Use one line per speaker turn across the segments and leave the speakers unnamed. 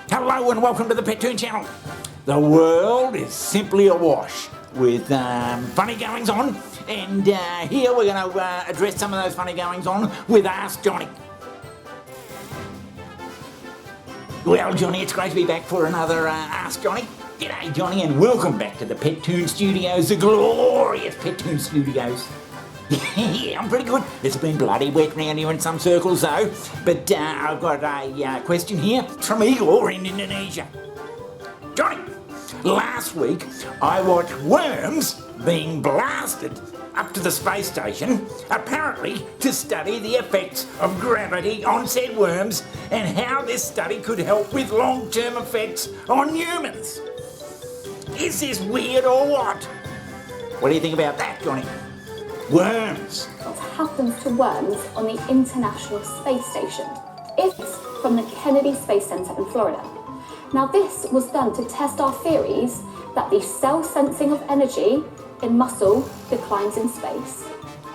Hello and welcome to the Pettoon channel. The world is simply awash with funny goings on, and here we're going to address some of those funny goings on with Ask Johnny. Well, Johnny, it's great to be back for another Ask Johnny. G'day, Johnny, and welcome back to the Pettoon Studios, the glorious Pettoon Studios. Yeah, I'm pretty good. It's been bloody wet round here in some circles though, but I've got a question here from Igor in Indonesia. Johnny, last week I watched worms being blasted up to the space station, apparently to study the effects of gravity on said worms and how this study could help with long-term effects on humans. Is this weird or what? What do you think about that, Johnny? Worms.
What happens to worms on the International Space Station? It's from the Kennedy Space Center in Florida. Now this was done to test our theories that the cell sensing of energy in muscle declines in space.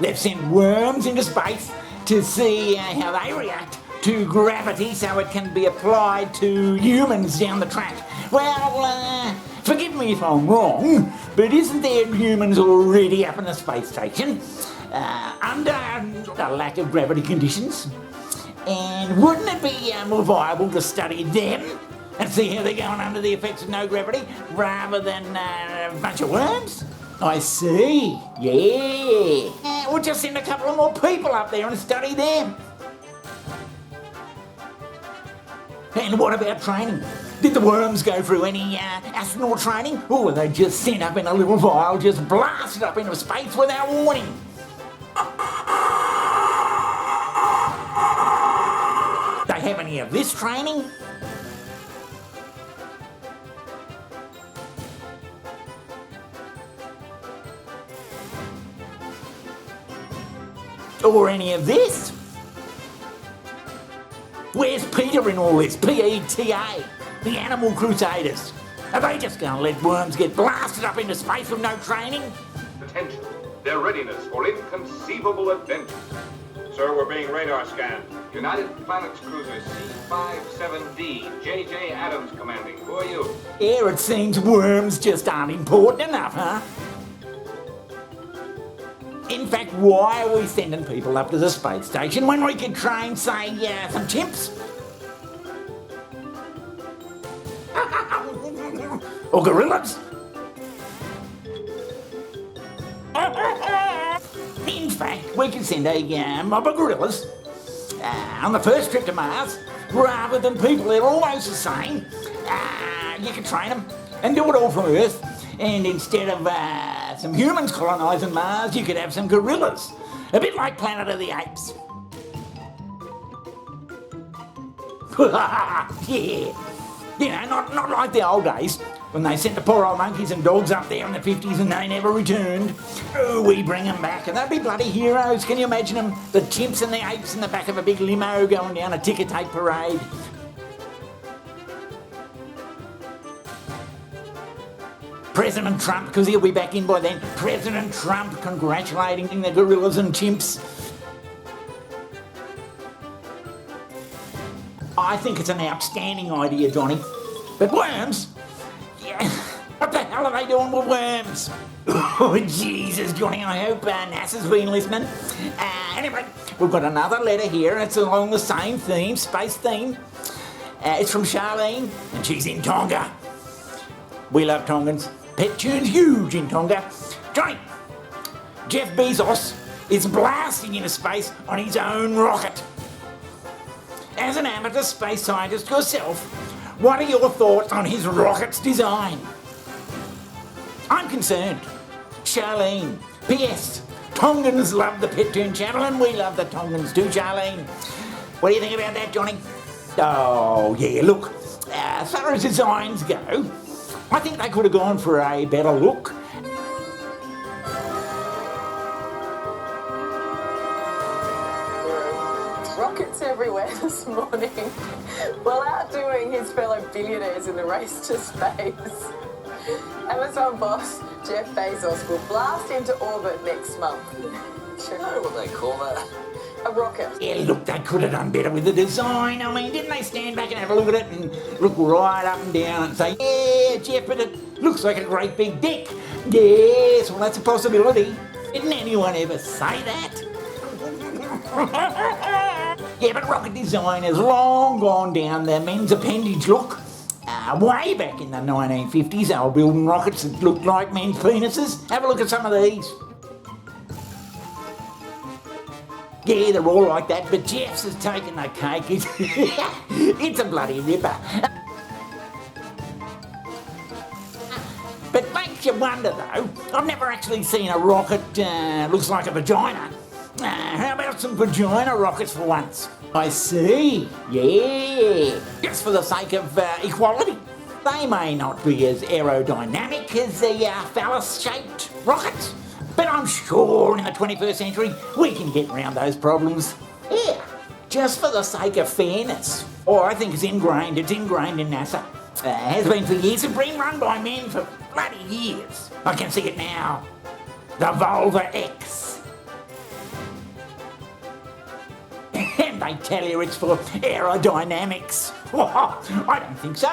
They've sent worms into space to see how they react to gravity so it can be applied to humans down the track. Well, forgive me if I'm wrong, but isn't there humans already up in the space station under a lack of gravity conditions? And wouldn't it be more viable to study them and see how they're going under the effects of no gravity rather than a bunch of worms? I see, yeah. We'll just send a couple of more people up there and study them. And what about training? Did the worms go through any astronaut training? Or were they just sent up in a little vial, just blasted up into space without warning? They have any of this training? Or any of this? Where's Peter in all this? PETA, the Animal Crusaders. Are they just going to let worms get blasted up into space with no training?
Attention, their readiness for inconceivable adventures. Sir, we're being radar scanned. United Planets Cruiser C-57D, J.J. Adams commanding. Who are you?
Yeah, it seems worms just aren't important enough, huh? In fact, why are we sending people up to the space station when we could train, say, some chimps? Or gorillas? In fact, we could send a mob of gorillas on the first trip to Mars rather than people. They're almost the same. You could train them and do it all from Earth. And instead of some humans colonising Mars, you could have some gorillas. A bit like Planet of the Apes. Yeah. You know, not like the old days when they sent the poor old monkeys and dogs up there in the 50s and they never returned. Oh, we bring them back and they'd be bloody heroes. Can you imagine them? The chimps and the apes in the back of a big limo going down a ticker tape parade. President Trump, because he'll be back in by then, President Trump congratulating the gorillas and chimps. I think it's an outstanding idea, Johnny. But worms? Yeah. What the hell are they doing with worms? Oh, Jesus, Johnny, I hope NASA's been listening. Anyway, we've got another letter here, and it's along the same theme, space theme. It's from Charlene, and she's in Tonga. We love Tongans. Pettoon's huge in Tonga. Johnny, Jeff Bezos is blasting into space on his own rocket. As an amateur space scientist yourself, what are your thoughts on his rocket's design? I'm concerned. Charlene. P.S. Tongans love the Pettoon channel and we love the Tongans too, Charlene. What do you think about that, Johnny? Oh, yeah, look, as far as designs go, I think they could have gone for a better look.
Rockets everywhere this morning while outdoing his fellow billionaires in the race to space. Amazon boss Jeff Bezos will blast into orbit next month.
You know what they call that?
a rocket.
Yeah, look, they could have done better with the design. I mean, didn't they stand back and have a look at it and look right up and down and say, yeah, Jeff, but it looks like a great big dick. Yes, well, that's a possibility. Didn't anyone ever say that? Yeah, but rocket design has long gone down the men's appendage look. Way back in the 1950s, they were building rockets that looked like men's penises. Have a look at some of these. Yeah, they're all like that, but Jeff's has taken the cake. It's a bloody ripper. But makes you wonder, though. I've never actually seen a rocket looks like a vagina. How about some vagina rockets for once? I see. Yeah. Just for the sake of equality. They may not be as aerodynamic as the phallus-shaped rockets, but I'm sure in the 21st century we can get around those problems. Yeah, just for the sake of fairness. Or I think it's ingrained in NASA. Has been for years, it's been run by men for bloody years. I can see it now. The Volva X. And they tell you it's for aerodynamics. I don't think so.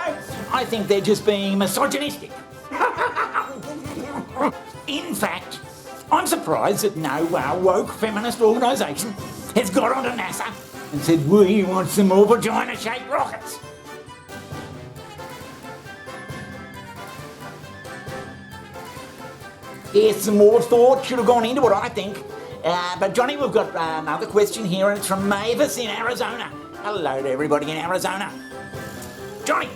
I think they're just being misogynistic. In fact, I'm surprised that no woke feminist organisation has got onto NASA and said, we want some more vagina-shaped rockets. Yes, some more thought should have gone into it, I think. But Johnny, we've got another question here, and it's from Mavis in Arizona. Hello to everybody in Arizona. Johnny,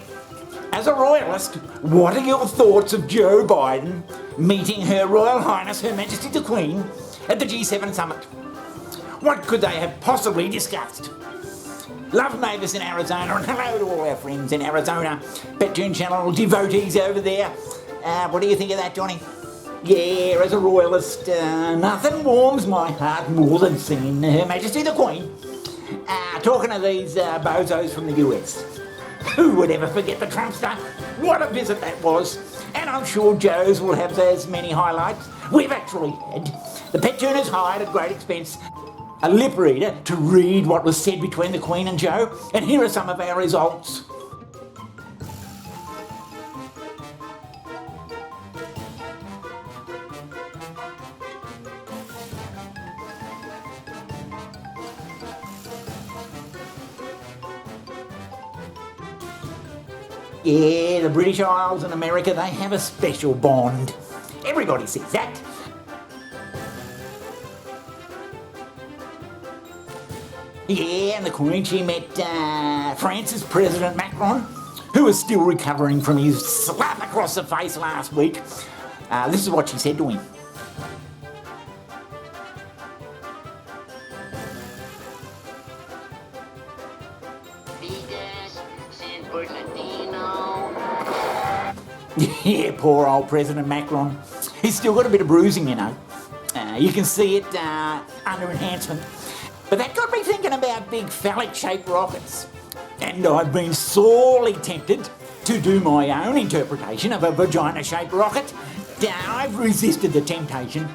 as a royalist, what are your thoughts of Joe Biden meeting Her Royal Highness, Her Majesty the Queen, at the G7 summit? What could they have possibly discussed? Love Mavis in Arizona, and hello to all our friends in Arizona, Pettoon Channel devotees over there. What do you think of that, Johnny? Yeah, as a royalist, nothing warms my heart more than seeing Her Majesty the Queen talking to these bozos from the US. Who would ever forget the Trumpster? What a visit that was. And I'm sure Joe's will have as many highlights. We've actually had. The Pettoon has hired at great expense a lip reader to read what was said between the Queen and Joe. And here are some of our results. Yeah, the British Isles and America, they have a special bond. Everybody says that. Yeah, and the Queen, she met France's President Macron, who is still recovering from his slap across the face last week. This is what she said to him. Yeah, poor old President Macron. He's still got a bit of bruising, you know. You can see it under enhancement. But that got me thinking about big phallic-shaped rockets. And I've been sorely tempted to do my own interpretation of a vagina-shaped rocket. I've resisted the temptation.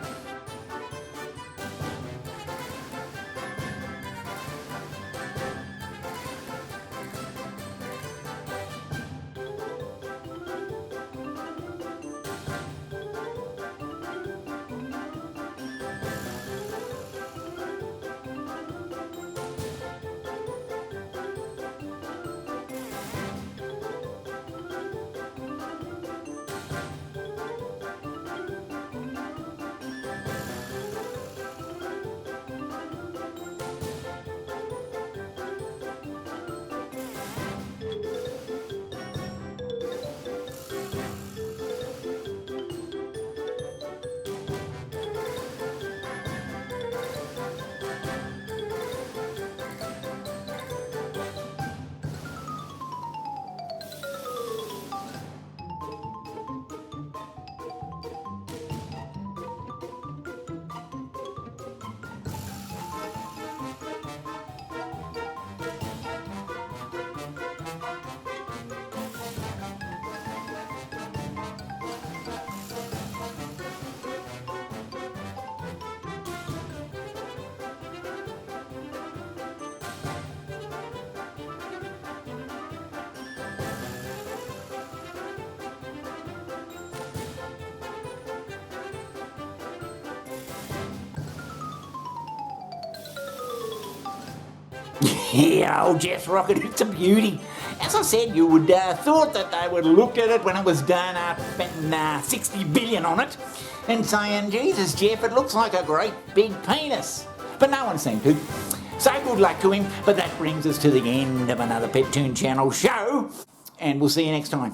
Yeah, old Jeff's rocket, it's a beauty. As I said, you would thought that they would have looked at it when it was done, spending 60 billion on it, and saying, Jesus, Jeff, it looks like a great big penis. But no one seemed to. So good luck to him, but that brings us to the end of another Pet Toon Channel show, and we'll see you next time.